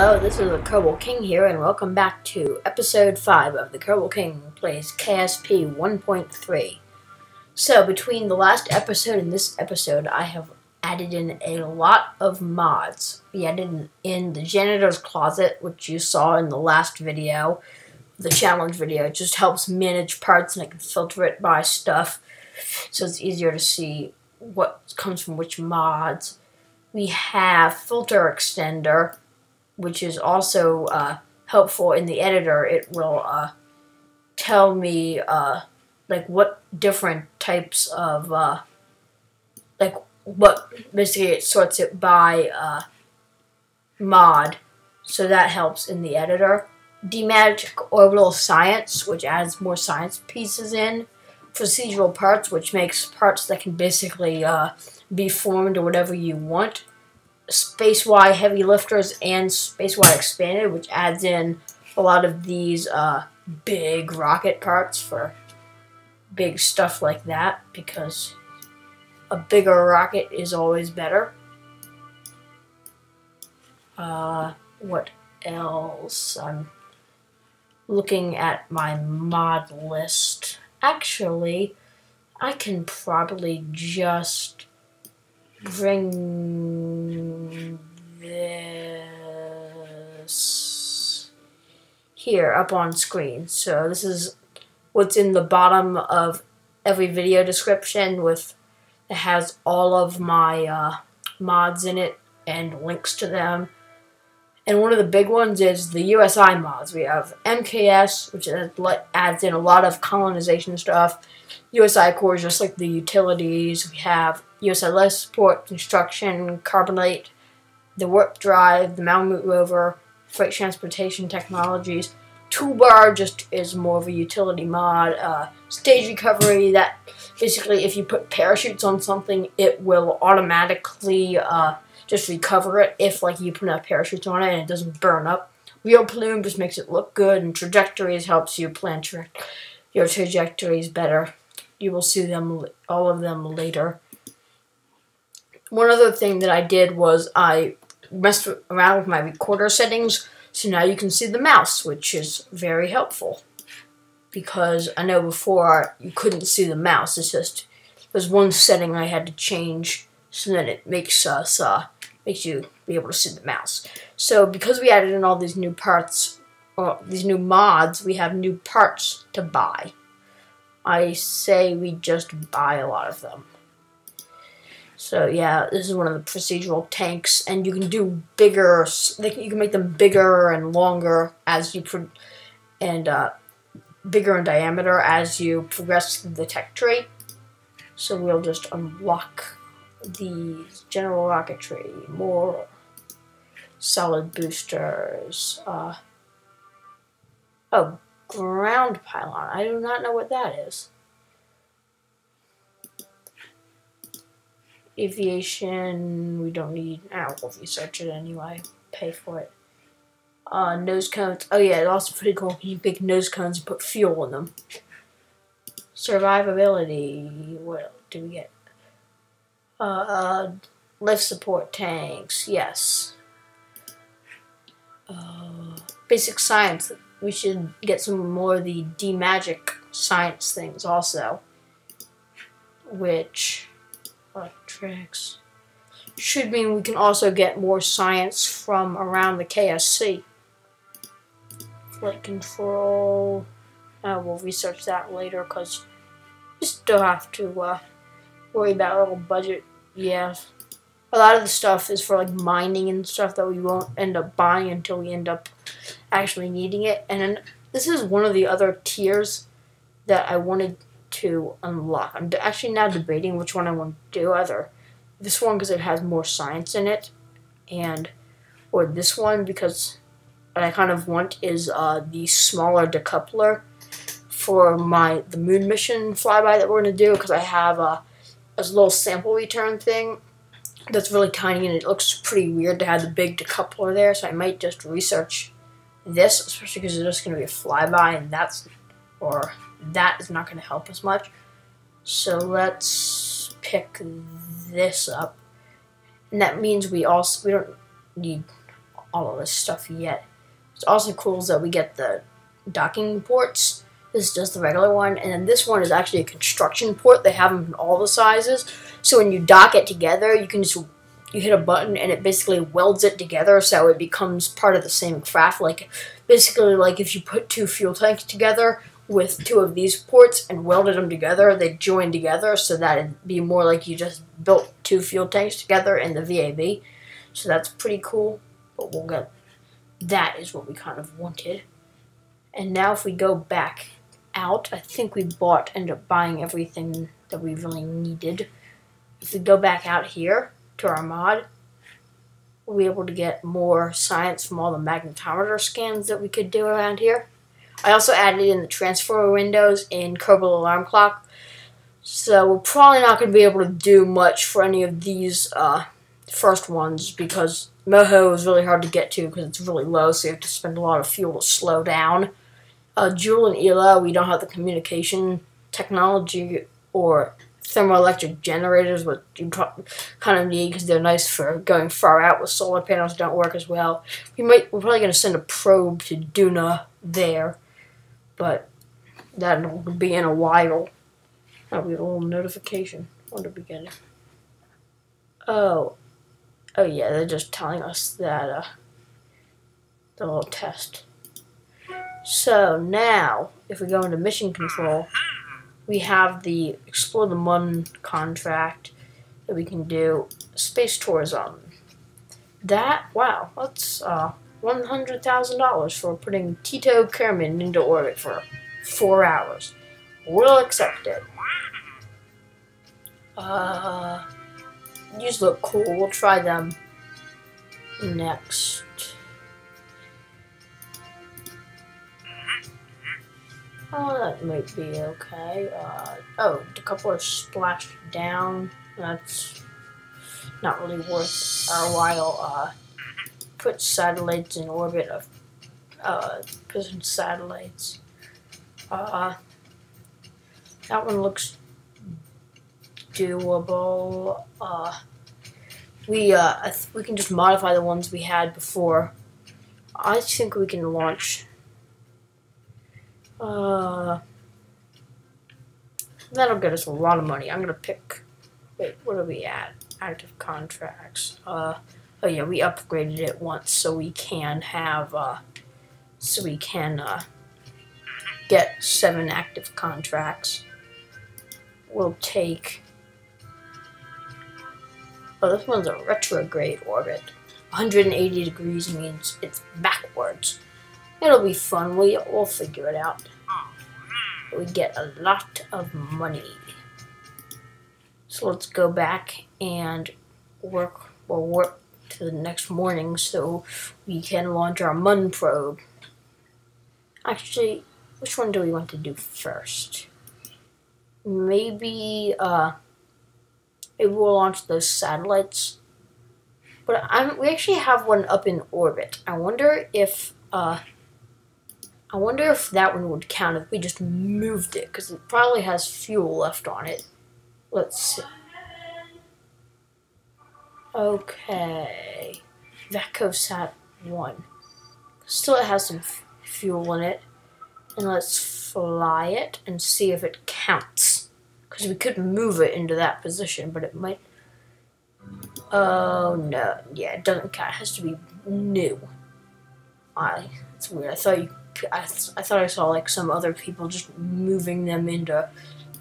Hello, this is the Kerbal King here, and welcome back to episode 5 of the Kerbal King plays KSP 1.3. So, between the last episode and this episode, I have added in a lot of mods. We added in the Janitor's Closet, which you saw in the last video, the challenge video. It just helps manage parts, and I can filter it by stuff, so it's easier to see what comes from which mods. We have Filter Extender, which is also helpful in the editor. It will tell me like what different types of basically it sorts it by mod, so that helps in the editor. DMagic Orbital Science, which adds more science pieces in. Procedural Parts, which makes parts that can basically be formed or whatever you want. SpaceY Heavy Lifters and SpaceY Expanded, which adds in a lot of these big rocket parts for big stuff like that, because a bigger rocket is always better. What else? I'm looking at my mod list. Actually, I can probably just bring this here up on screen. So this is what's in the bottom of every video description. It has all of my mods in it and links to them. And one of the big ones is the USI Mods. We have MKS, which adds in a lot of colonization stuff. USI Core is just like the utilities. We have USI Life Support, Konstruction, Karbonite, the Warp Drive, the Malemute Rover, Freight Transportation Technologies. Toolbar just is more of a utility mod. Stage Recovery, that basically if you put parachutes on something, it will automatically just recover it if like you put a parachute on it and it doesn't burn up. Real Plume just makes it look good, and Trajectories helps you plan your trajectories better. You will see them, all of them, later. One other thing that I did was I messed around with my recorder settings, so now you can see the mouse, which is very helpful, because I know before you couldn't see the mouse. It's just there's one setting I had to change so that it makes you be able to see the mouse. So because we added in all these new parts, or these new mods, we have new parts to buy. I say we just buy a lot of them. So yeah, this is one of the procedural tanks, and you can do bigger. You can make them bigger and longer as you bigger in diameter as you progress through the tech tree. So we'll just unlock the general rocketry, more solid boosters. Oh, ground pylon. I do not know what that is. Aviation, we don't need. We'll research it anyway. Pay for it. Nose cones. Oh yeah, it's also pretty cool. You pick nose cones and put fuel in them. Survivability. What do we get? Life support tanks. Yes. Basic science. We should get some more of the DMagic science things also, which tricks should mean we can also get more science from around the KSC. Flight control. We'll research that later because we still have to worry about a little budget. Yeah, a lot of the stuff is for like mining and stuff that we won't end up buying until we end up actually needing it. And then this is one of the other tiers that I wanted to unlock. I'm actually now debating which one I want to do. Either this one because it has more science in it, or this one because what I kind of want is the smaller decoupler for the moon mission flyby that we're going to do, because I have a little sample return thing that's really tiny, and it looks pretty weird to have the big decoupler there, so I might just research this, especially because it's just going to be a flyby, and that is not going to help us much. So let's pick this up, and that means we don't need all of this stuff yet. What's also cool is that we get the docking ports. This is just the regular one, and then this one is actually a construction port. They have them in all the sizes, so when you dock it together, you hit a button and it basically welds it together, so it becomes part of the same craft. Like basically, like if you put 2 fuel tanks together with 2 of these ports and welded them together, they join together, so that it'd be more like you just built 2 fuel tanks together in the VAB. So that's pretty cool. But we'll get that is what we kind of wanted. And now if we go back out, I think we ended up buying everything that we really needed. If we go back out here to our mod, we'll be able to get more science from all the magnetometer scans that we could do around here. I also added in the transfer windows in Kerbal Alarm Clock, so we're probably not going to be able to do much for any of these first ones because Moho is really hard to get to because it's really low, so you have to spend a lot of fuel to slow down. Joule and Ela, we don't have the communication technology or thermoelectric generators, which you kind of need because they're nice for going far out with solar panels. Don't work as well. We're probably going to send a probe to Duna there, but that'll be in a while. That'll be a little notification. What did we get? Oh yeah, they're just telling us that the little test. So now, if we go into mission control, we have the Explore the Mun contract that we can do space tours on. Wow, that's $100,000 for putting Tito Kerman into orbit for 4 hours. We'll accept it. These look cool. We'll try them next. Oh, that might be okay. Oh, the couple are splashed down. That's not really worth our while. Put satellites in orbit of prison satellites. That one looks doable. We can just modify the ones we had before. I think we can launch. That'll get us a lot of money. I'm gonna pick. Wait, what are we at? Active contracts. Oh yeah, we upgraded it once, so we can have. Get 7 active contracts. We'll take. Oh, this one's a retrograde orbit. 180 degrees means it's backwards. It'll be fun. We'll figure it out. We get a lot of money. So let's go back and work. We'll work to the next morning so we can launch our Mun probe. Actually, which one do we want to do first? Maybe we'll launch those satellites. But we actually have one up in orbit. I wonder if that one would count if we just moved it, because it probably has fuel left on it. Let's see. Okay. VACOSAT 1. Still it has some fuel in it. And let's fly it and see if it counts. Because we could move it into that position, but it might... Oh, no. Yeah, it doesn't count. It has to be new. It's weird. I thought I saw like some other people just moving them into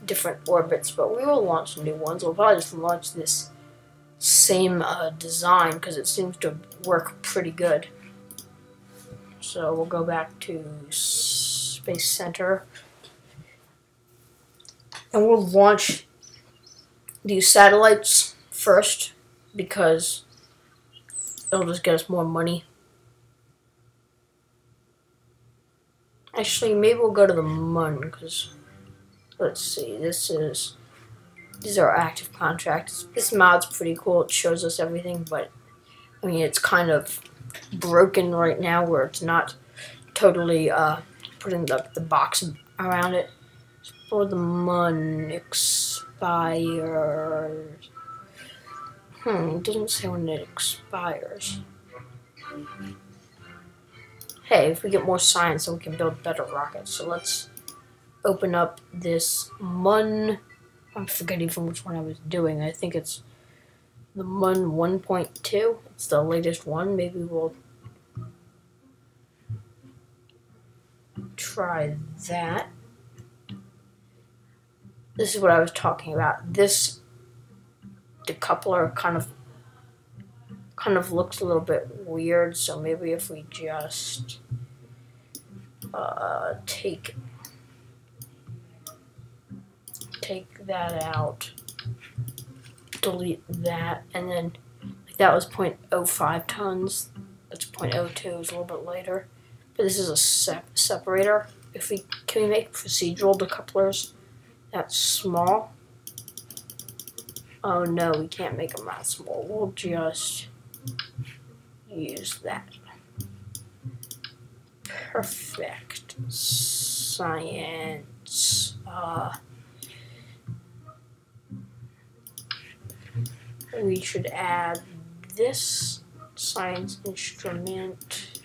different orbits, but we will launch new ones. We'll probably just launch this same design because it seems to work pretty good. So we'll go back to Space Center and we'll launch these satellites first because it'll just get us more money. Actually, maybe we'll go to the Mun, because, let's see, these are active contracts. This mod's pretty cool, it shows us everything, but, I mean, it's kind of broken right now, where it's not totally, putting the box around it. For the Mun expires, it doesn't say when it expires. hey, if we get more science, then we can build better rockets. So let's open up this MUN. I'm forgetting from which one I was doing. I think it's the MUN 1.2. It's the latest one. Maybe we'll try that. This is what I was talking about. This decoupler kind of looks a little bit weird, so maybe if we just take that out, delete that, and then like that was 0.05 tons. That's 0.02 is a little bit later, but this is a separator. Can we make procedural decouplers that small? Oh no, we can't make them that small. We'll just use that. Perfect. Science. We should add this science instrument.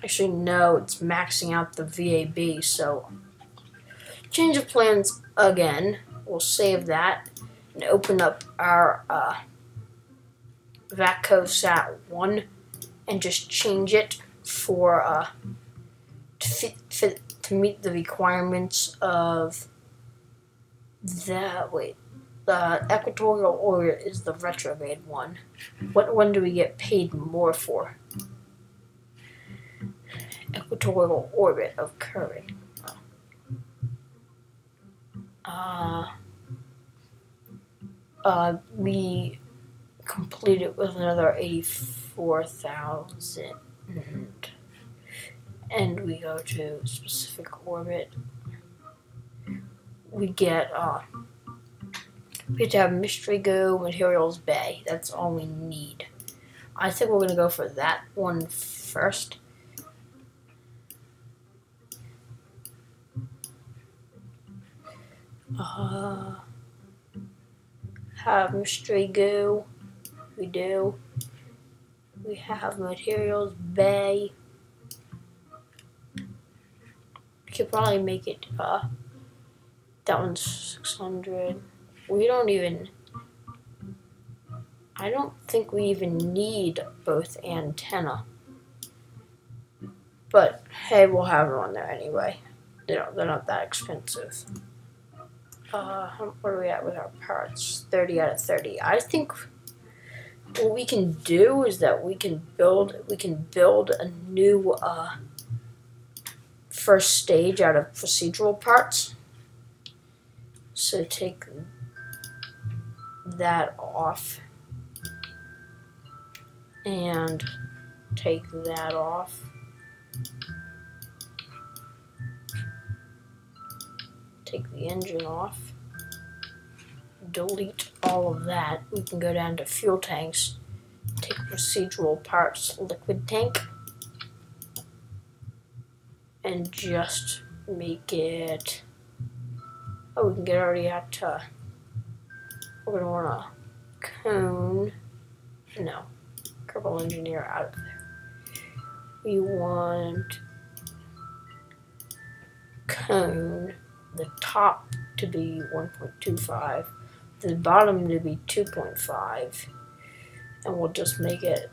Actually, no, it's maxing out the VAB, so change of plans again. We'll save that and open up our VACCO 1 and just change it for to meet the requirements of the the equatorial orbit is the retrograde one. What one do we get paid more for? Equatorial orbit of current. We complete it with another 84,000, and we go to specific orbit. We get we have to have mystery goo, materials bay. That's all we need. I think we're gonna go for that one first. Have mystery goo. We do. We have materials bay. We could probably make it that one's 600. We don't even, I don't think we even need both antenna. But hey, we'll have them on there anyway. They're not that expensive. What are we at with our parts? 30 out of 30. I think what we can do is that we can build a new first stage out of procedural parts. So take that off and take that off. Take the engine off, delete all of that. We can go down to fuel tanks, take procedural parts, liquid tank, and just make it, oh, we can get already out to, we're going to want a cone, no, Kerbal Engineer out of there. We want cone, the top to be 1.25, the bottom to be 2.5, and we'll just make it,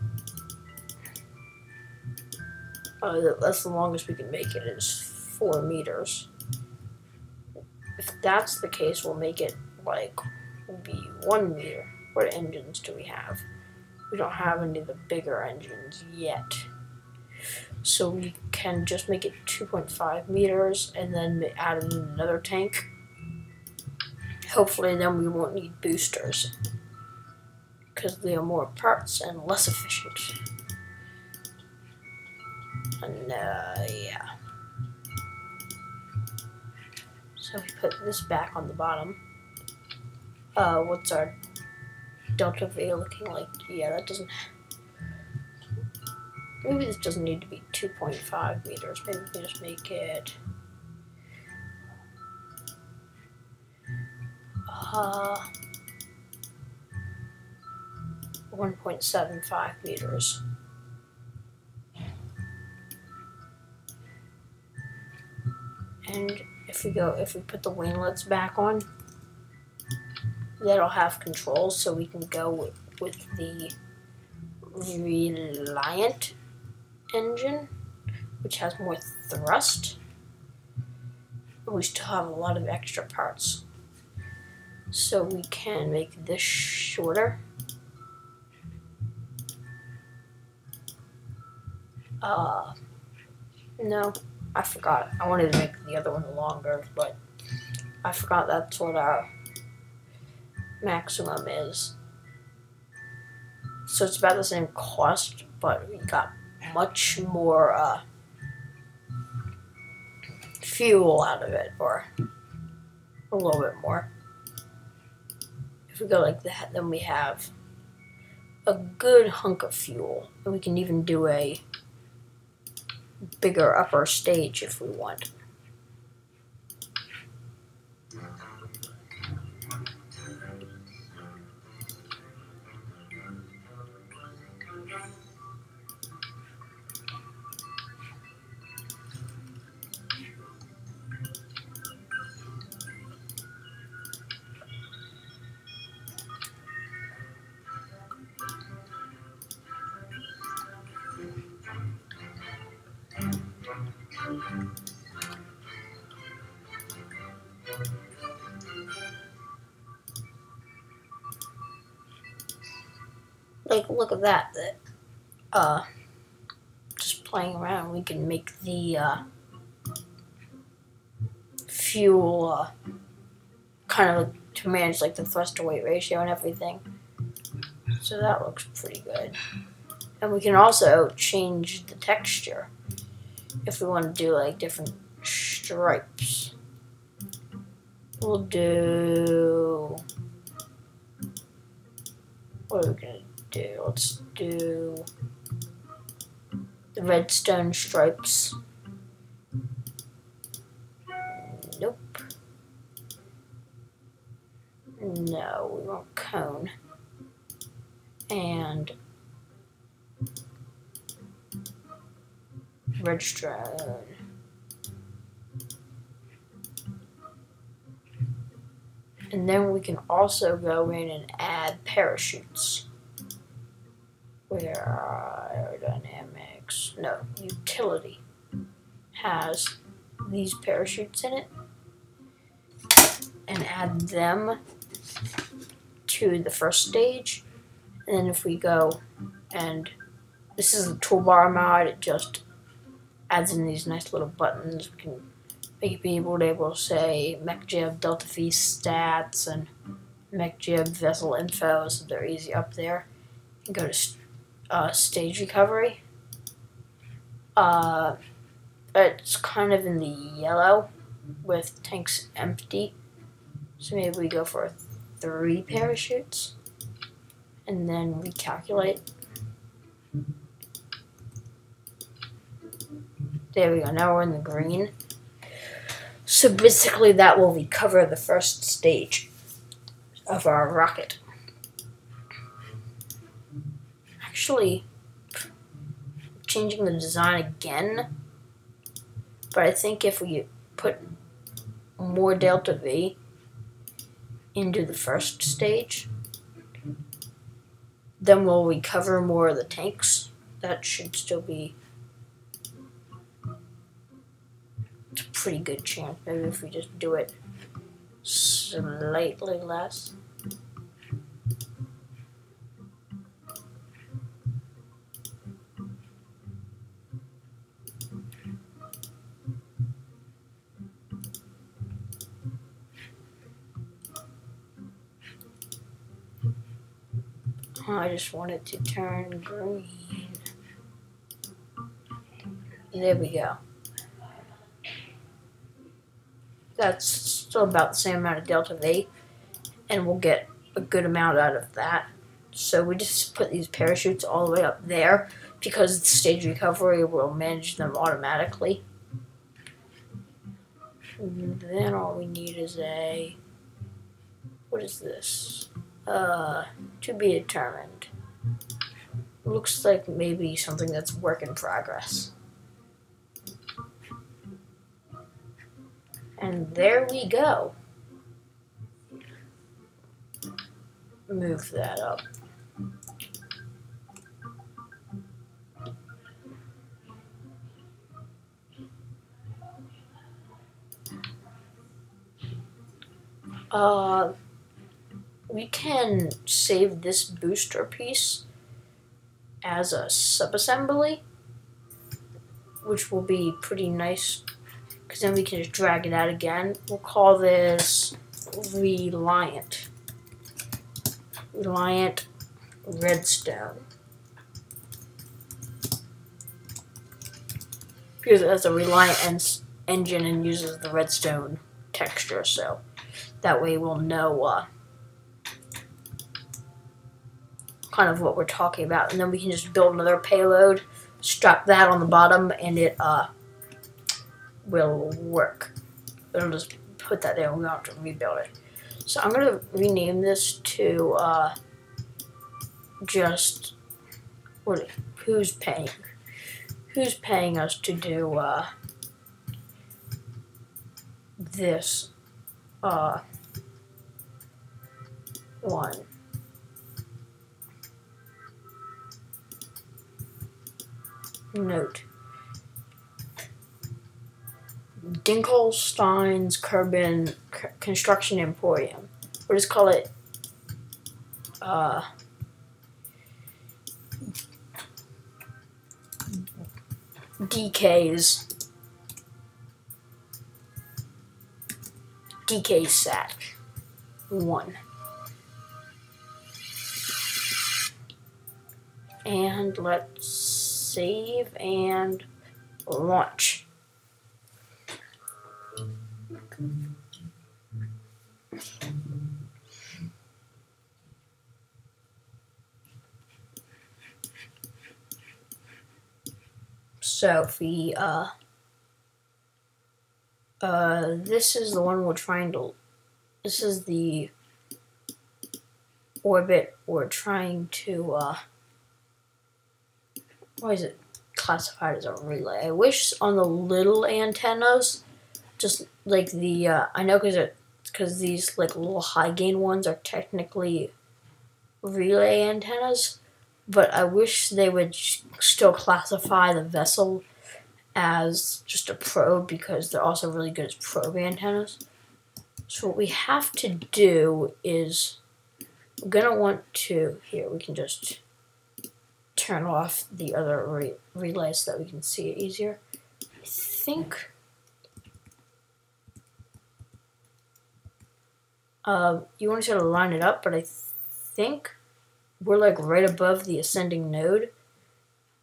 that's the longest we can make it, is 4 meters. If that's the case, we'll make it like be 1 meter. What engines do we have? We don't have any of the bigger engines yet. So we can just make it 2.5 meters and then add in another tank. Hopefully then we won't need boosters because they are more parts and less efficient. And yeah. So we put this back on the bottom. What's our delta V looking like? Yeah, that doesn't. Maybe this doesn't need to be 2.5 meters. Maybe we can just make it. 1.75 meters. And if we put the winglets back on, that'll have controls, so we can go with the Reliant engine, which has more thrust. But we still have a lot of extra parts, so we can make this shorter. No, I forgot. I wanted to make the other one longer, but I forgot that's what our maximum is. So it's about the same cost, but we got much more fuel out of it, or a little bit more. If we go like that, then we have a good hunk of fuel, and we can even do a bigger upper stage if we want. Like, look at that. Just playing around, we can make the fuel kind of like to manage like the thrust to weight ratio and everything. So that looks pretty good. And we can also change the texture if we want to do like different stripes. We'll do, what are we gonna do? Let's do the redstone stripes. Nope. No, we want cone. And redstone. And then we can also go in and add parachutes. Where aerodynamics, no, utility has these parachutes in it, and add them to the first stage. And then if we go, and this is a toolbar mod, it just adds in these nice little buttons. We can be able to say MechJib Delta V stats and MechJib vessel info, so they're easy up there. You can go to stage recovery. It's kind of in the yellow with tanks empty, so maybe we go for 3 parachutes and then recalculate. There we go, now we're in the green. So basically that will recover the first stage of our rocket. Actually, changing the design again, but I think if we put more Delta V into the first stage, then we'll recover more of the tanks. That should still be a pretty good chance. Maybe if we just do it slightly less. I just want it to turn green. There we go. That's still about the same amount of Delta V, and we'll get a good amount out of that. So we just put these parachutes all the way up there because the stage recovery will manage them automatically. And then all we need is what is this? To be determined. looks like maybe something that's work in progress. And there we go. Move that up. We can save this booster piece as a subassembly, which will be pretty nice, because then we can just drag it out again. We'll call this Reliant Redstone, because it has a Reliant engine and uses the redstone texture, so that way we'll know kind of what we're talking about, and then we can just build another payload, strap that on the bottom, and it will work. It'll just put that there, and we don't have to rebuild it. So I'm gonna rename this to just who's paying us to do this one. Note. Dinkelstein's Construction Emporium. We'll just call it DKSat 1. And let's save and launch. So if we this is the one we're trying to, this is the orbit we're trying to why is it classified as a relay? I wish on the little antennas, just like the I know because these like little high gain ones are technically relay antennas, but I wish they would still classify the vessel as just a probe, because they're also really good as probe antennas. So what we have to do is we're gonna want to, here we can just turn off the other relays so that we can see it easier. I think you want to sort of line it up, but I think we're like right above the ascending node,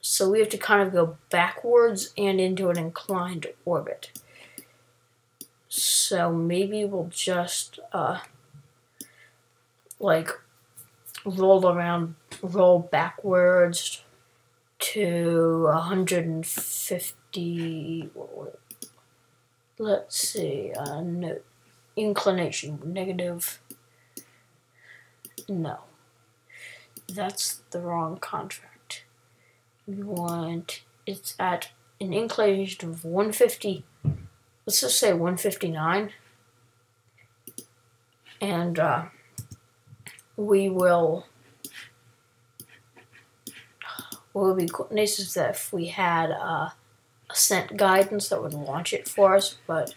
so we have to kind of go backwards and into an inclined orbit. So maybe we'll just like roll backwards to 150. Let's see, no, inclination negative. No, that's the wrong contract. We want, it's at an inclination of 150. Let's just say 159, and we will. What would be nice is that if we had ascent guidance that would launch it for us, but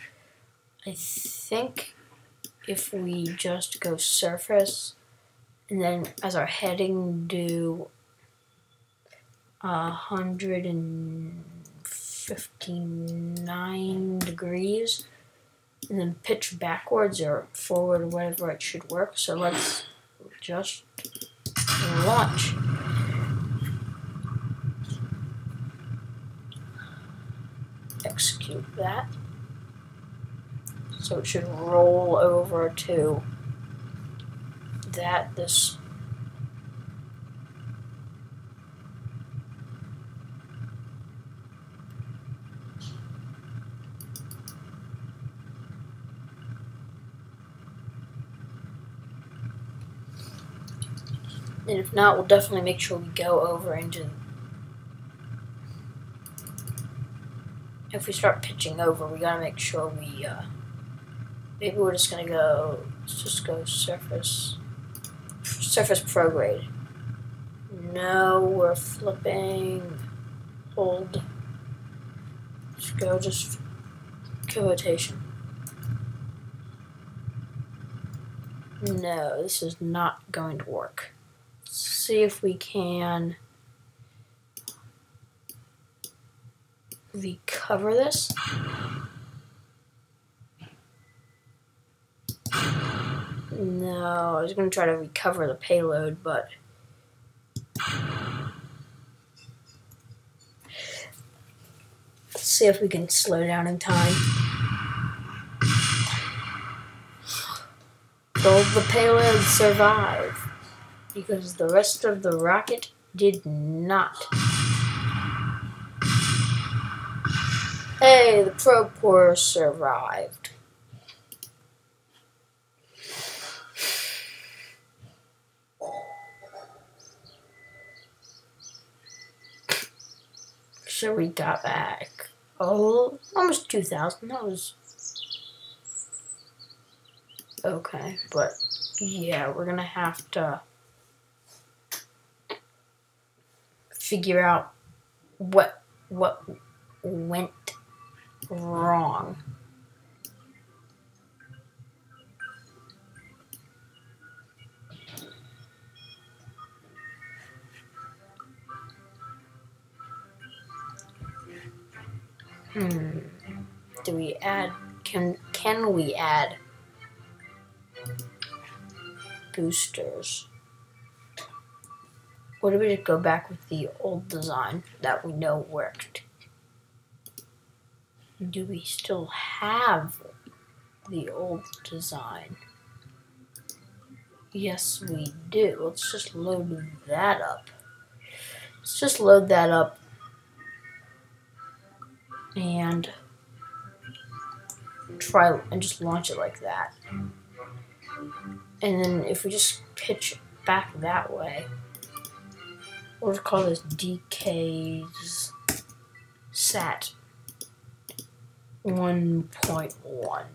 I think if we just go surface and then as our heading do 159 degrees and then pitch backwards or forward or whatever, it should work. So let's just launch. Execute that. So it should roll over to this. And if not, we'll definitely make sure we go over into... If we start pitching over, we gotta make sure we, maybe we're just gonna go, let's just go surface prograde. No, we're flipping, hold, let's go just rotation. No, this is not going to work. Let's see if we can recover this. No, I was going to try to recover the payload, but let's see if we can slow down in time. Will the payload survive? Because the rest of the rocket did not. Hey, the probe core survived. So we got back, oh, almost 2,000. That was okay, but yeah, we're gonna have to figure out what went wrong. Do we add, can we add boosters? Or do we just go back with the old design that we know worked? Do we still have the old design? Yes, we do. Let's just load that up. Let's just load that up and try and just launch it like that. And then if we just pitch back that way, we'll just call this DK's SAT 1.1.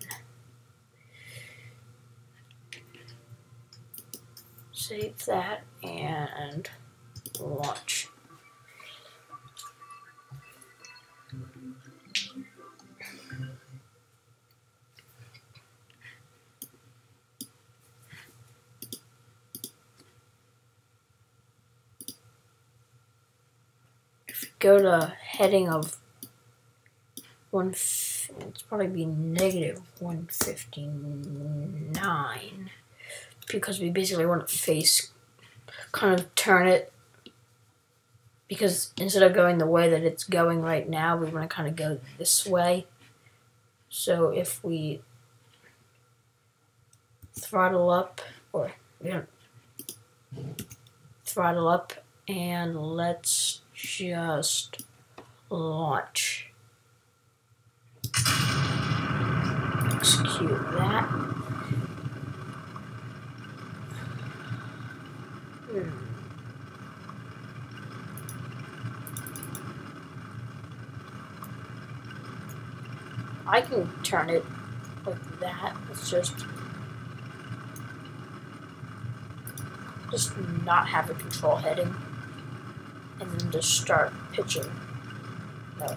Save that and launch. If you go to heading of it's probably be negative 159 because we basically want to face, kind of turn it, because instead of going the way that it's going right now, we want to kind of go this way. So if we throttle up, or throttle up, and let's just launch. Execute that. I can turn it like that. Let's just not have a control heading, and then just start pitching. No,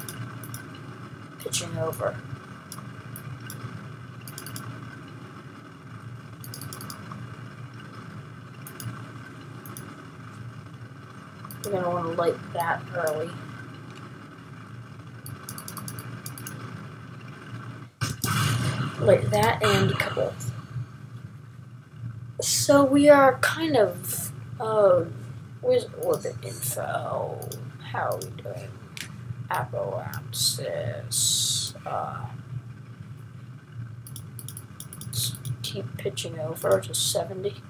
pitching over. We're going to want to light that early. Light that and decouple. So we are kind of, where's orbit info? How are we doing? Apoapsis. Let's keep pitching over to 70.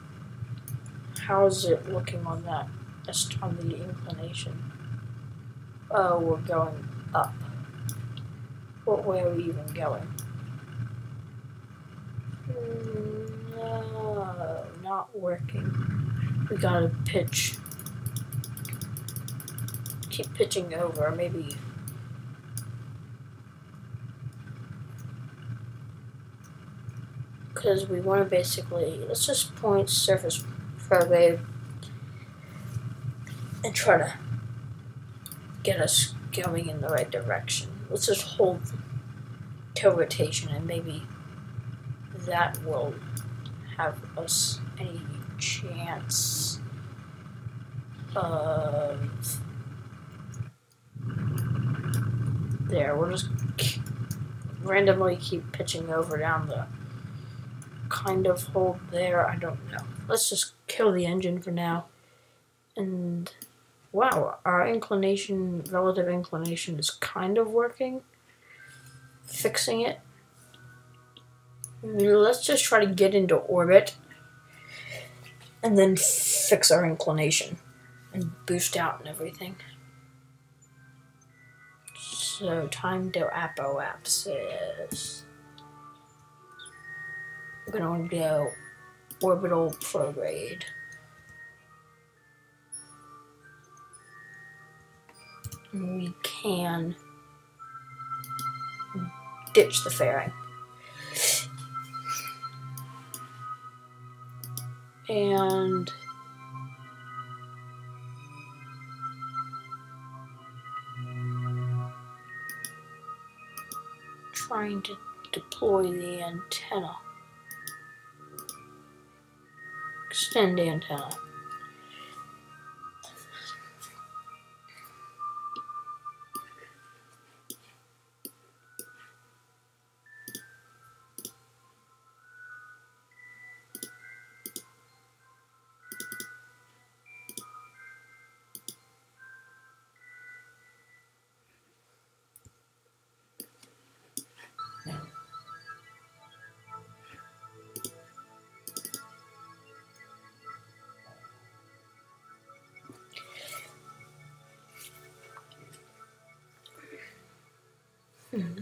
How's it looking on that? Just on the inclination. Oh, we're going up. What way are we even going? No, not working. we gotta keep pitching over, maybe. Because we want to basically, let's just point surface prograde and try to get us going in the right direction. Let's just hold toe rotation, and maybe that will have us any chance of... There, we'll just randomly keep pitching over down the kind of hold there. I don't know. Let's just kill the engine for now. And wow, our inclination, relative inclination is kind of working. Fixing it. Let's just try to get into orbit and then fix our inclination and boost out and everything. So time to apoapsis. We're gonna go orbital prograde. And we can ditch the fairing. And trying to deploy the antenna. Extend the antenna.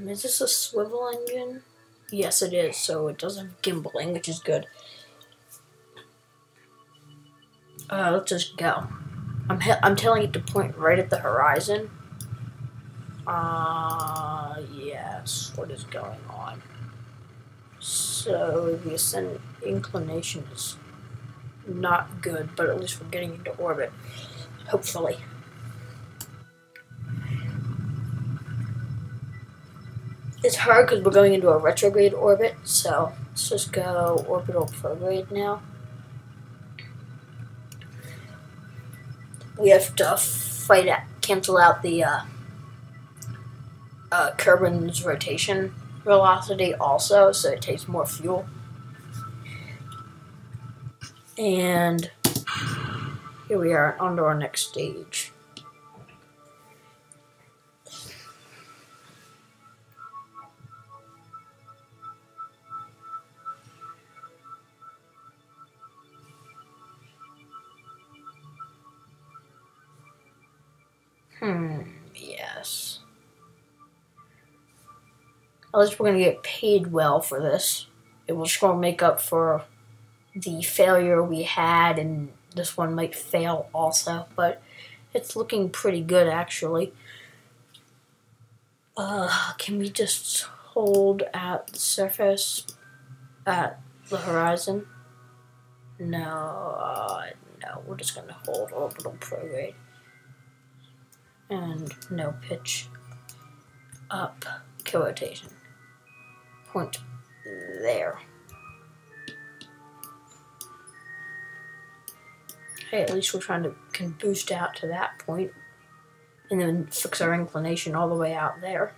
Is this a swivel engine? Yes, it is, so it does have gimbaling, which is good. Let's just go. I'm telling it to point right at the horizon. Yes, what is going on? So the ascent inclination is not good, but at least we're getting into orbit, hopefully. It's hard because we're going into a retrograde orbit, so let's just go orbital prograde now. We have to cancel out the Kerbin's rotation velocity also, so it takes more fuel. And here we are on to our next stage. Yes. At least we're going to get paid well for this. It will just going to make up for the failure we had, and this one might fail also, but it's looking pretty good actually. Can we just hold at the surface, at the horizon? No, no, we're just going to hold orbital prograde. And no pitch up, co-rotation. Point there. Hey, at least we're trying to can boost out to that point and then fix our inclination all the way out there.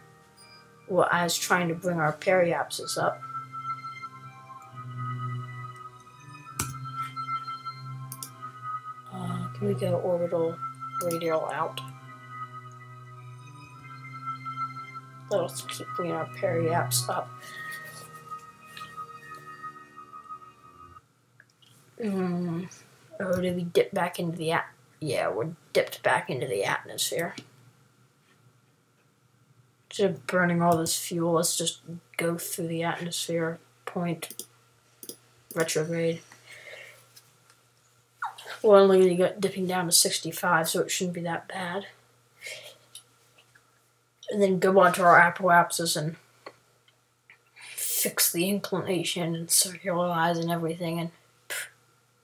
Well, I was trying to bring our periapsis up. Can we go orbital radial out? Let's keep bringing our periaps up. Oh, did we dip back into the yeah, we're dipped back into the atmosphere. Instead of burning all this fuel, let's just go through the atmosphere. Point retrograde. We're only dipping down to 65, so it shouldn't be that bad. And then go onto our apoapsis and fix the inclination and circularize and everything, and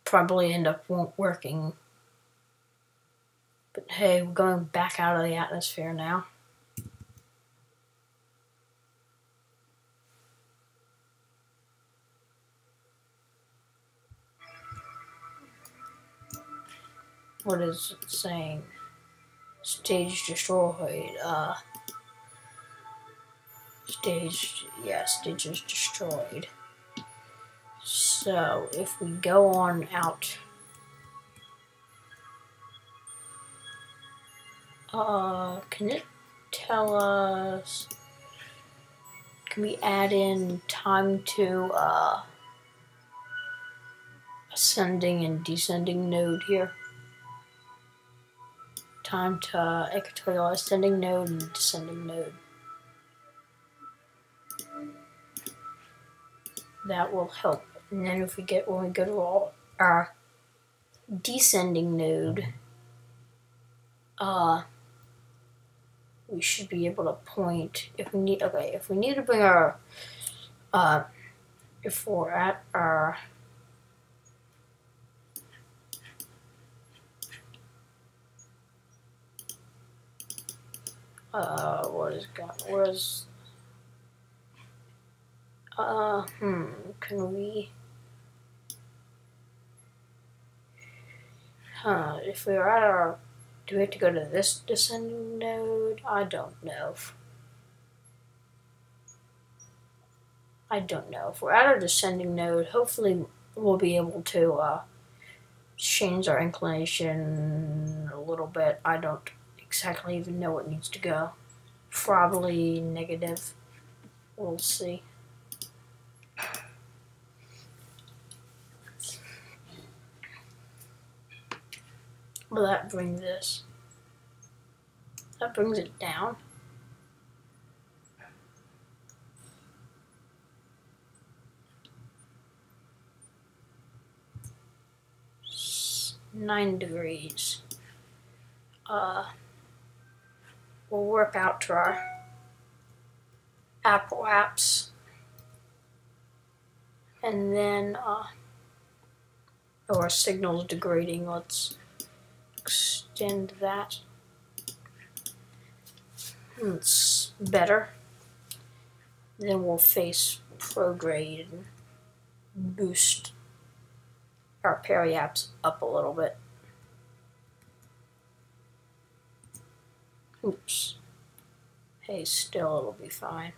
probably end up working. But hey, we're going back out of the atmosphere now. What is it saying? Stage destroyed. Stage is destroyed. So if we go on out, can it tell us? Can we add in time to ascending and descending node here? Time to equatorial ascending node and descending node. That will help. And then if we get, when we go to our descending node, we should be able to point, if we need, okay, if we need to bring our, if we're at our, what is got, where's, can we, if we're at our, do we have to go to this descending node? I don't know. If we're at our descending node, hopefully we'll be able to change our inclination a little bit. I don't exactly even know what needs to go. Probably negative. We'll see. Will that bring this? That brings it down. It's 9 degrees. We'll work out to our apoapse, and then our signal's degrading. Let's extend that. It's better. Then we'll face prograde and boost our periapse up a little bit. Oops. Hey, still it'll be fine.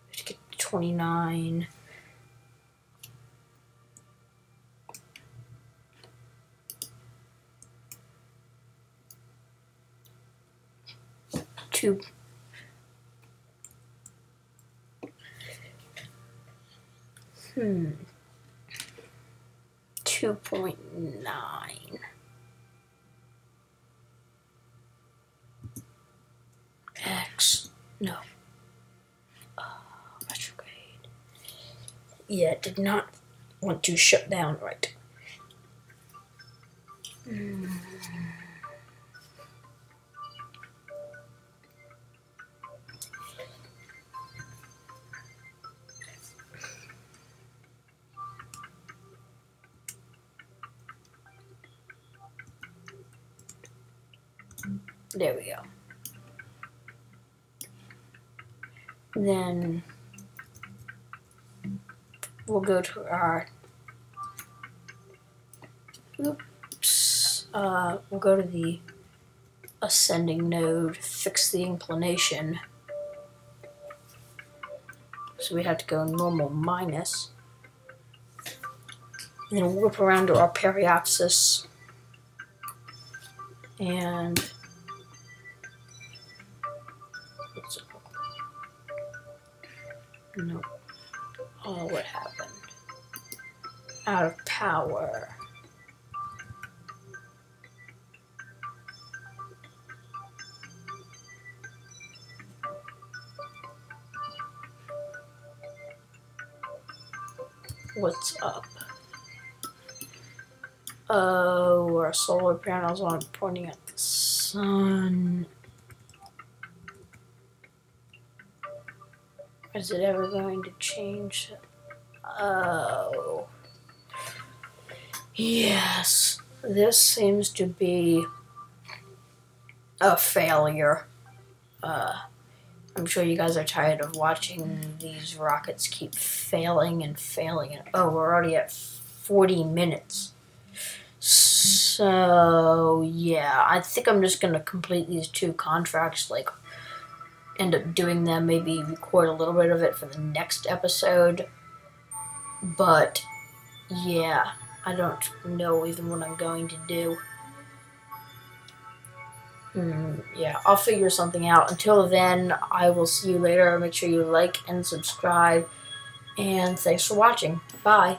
We have to get to 29. Two. 2.9. No. Retrograde. Yeah, it did not want to shut down right. There we go. Then we'll go to our, we'll go to the ascending node, fix the inclination. So we have to go normal minus. And then whip around to our periapsis. And no. Oh, what happened? Out of power. What's up? Oh, our solar panels aren't pointing at the sun. Is it ever going to change? Oh. Yes. This seems to be a failure. I'm sure you guys are tired of watching these rockets keep failing and failing. Oh, we're already at 40 minutes. So, yeah, I think I'm just going to complete these 2 contracts, like, end up doing them, maybe record a little bit of it for the next episode. But, yeah, I don't know even what I'm going to do. Yeah, I'll figure something out. Until then, I will see you later. Make sure you like and subscribe. And thanks for watching. Bye.